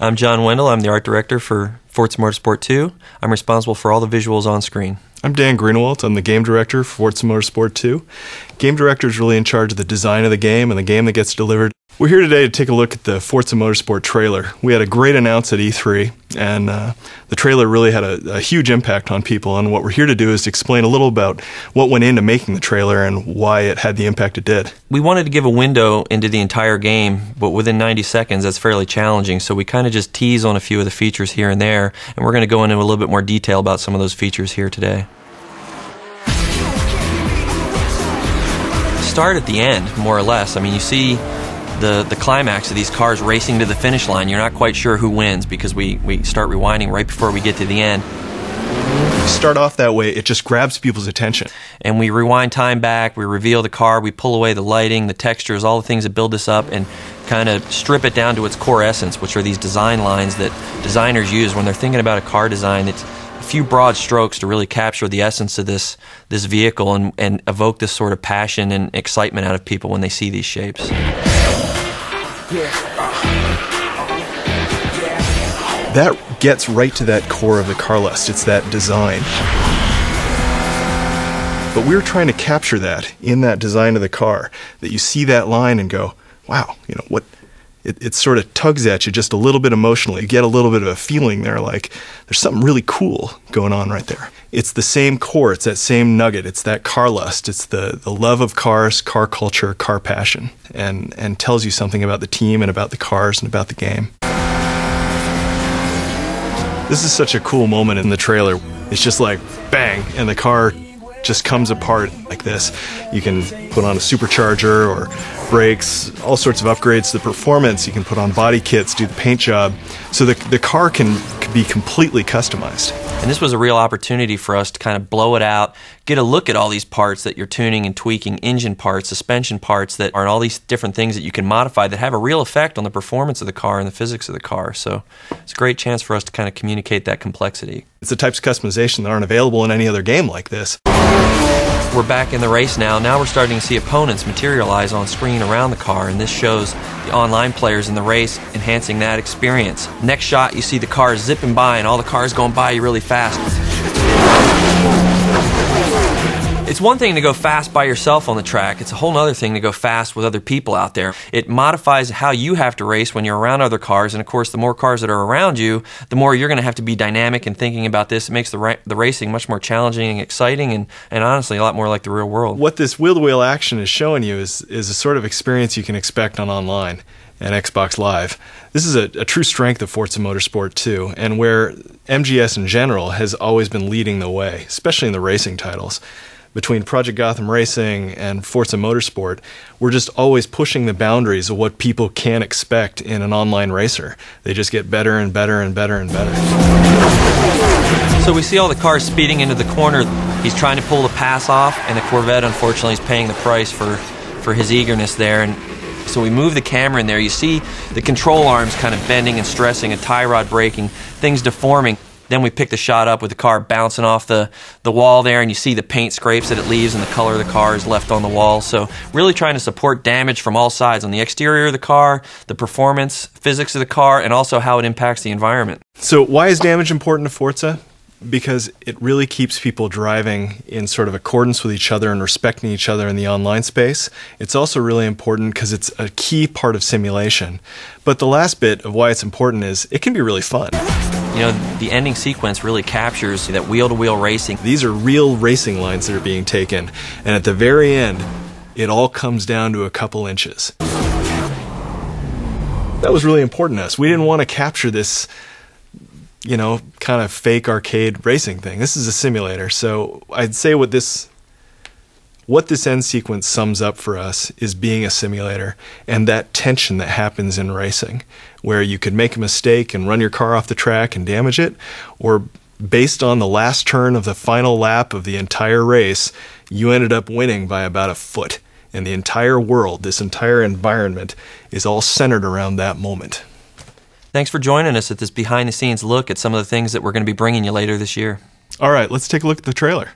I'm John Wendell. I'm the art director for Forza Motorsport 2. I'm responsible for all the visuals on screen. I'm Dan Greenewalt. I'm the game director for Forza Motorsport 2. Game director is really in charge of the design of the game and the game that gets delivered. We're here today to take a look at the Forza Motorsport trailer. We had a great announce at E3, and the trailer really had a huge impact on people. And what we're here to do is explain a little about what went into making the trailer and why it had the impact it did. We wanted to give a window into the entire game, but within 90 seconds, that's fairly challenging. So we kind of just tease on a few of the features here and there, and we're going to go into a little bit more detail about some of those features here today. Start at the end, more or less. I mean, you see the climax of these cars racing to the finish line. You're not quite sure who wins because we start rewinding right before we get to the end. You start off that way, it just grabs people's attention. And we rewind time back, we reveal the car, we pull away the lighting, the textures, all the things that build this up and kind of strip it down to its core essence, which are these design lines that designers use when they're thinking about a car design. It's a few broad strokes to really capture the essence of this vehicle and evoke this sort of passion and excitement out of people when they see these shapes. That gets right to that core of the car lust. It's that design. But we're trying to capture that in that design of the car, that you see that line and go, wow, you know, what it sort of tugs at you just a little bit emotionally. You get a little bit of a feeling there, like there's something really cool going on right there. It's the same core, it's that same nugget, it's that car lust, it's the love of cars, car culture, car passion, and tells you something about the team and about the cars and about the game. This is such a cool moment in the trailer. It's just like bang, and the car just comes apart like this. You can put on a supercharger or brakes, all sorts of upgrades to the performance. You can put on body kits, do the paint job. So the car can be completely customized. And this was a real opportunity for us to kind of blow it out, get a look at all these parts that you're tuning and tweaking, engine parts, suspension parts that are all these different things that you can modify that have a real effect on the performance of the car and the physics of the car. So it's a great chance for us to kind of communicate that complexity. It's the types of customization that aren't available in any other game like this. We're back in the race now. Now we're starting to see opponents materialize on screen around the car, and this shows the online players in the race, enhancing that experience. Next shot, you see the cars zipping by, and all the cars going by you really fast. It's one thing to go fast by yourself on the track. It's a whole other thing to go fast with other people out there. It modifies how you have to race when you're around other cars, and of course the more cars that are around you, the more you're going to have to be dynamic and thinking about this. It makes the racing much more challenging and exciting and honestly a lot more like the real world. What this wheel-to-wheel action is showing you is a sort of experience you can expect on online and Xbox Live. This is a true strength of Forza Motorsport 2, and where MGS in general has always been leading the way, especially in the racing titles. Between Project Gotham Racing and Forza Motorsport, we're just always pushing the boundaries of what people can expect in an online racer. They just get better and better and better and better. So we see all the cars speeding into the corner. He's trying to pull the pass off, and the Corvette unfortunately is paying the price for his eagerness there. And so we move the camera in there. You see the control arms kind of bending and stressing, a tie rod breaking, things deforming. Then we pick the shot up with the car bouncing off the wall there, and you see the paint scrapes that it leaves and the color of the car is left on the wall. So really trying to support damage from all sides, on the exterior of the car, the performance, physics of the car, and also how it impacts the environment. So why is damage important to Forza? Because it really keeps people driving in sort of accordance with each other and respecting each other in the online space. It's also really important because it's a key part of simulation. But the last bit of why it's important is it can be really fun. You know, the ending sequence really captures that wheel-to-wheel racing. These are real racing lines that are being taken, and at the very end, it all comes down to a couple inches. That was really important to us. We didn't want to capture this, you know, kind of fake arcade racing thing. This is a simulator, so I'd say what this end sequence sums up for us is being a simulator and that tension that happens in racing, where you could make a mistake and run your car off the track and damage it, or based on the last turn of the final lap of the entire race, you ended up winning by about a foot. And the entire world, this entire environment, is all centered around that moment. Thanks for joining us at this behind-the-scenes look at some of the things that we're going to be bringing you later this year. All right, let's take a look at the trailer.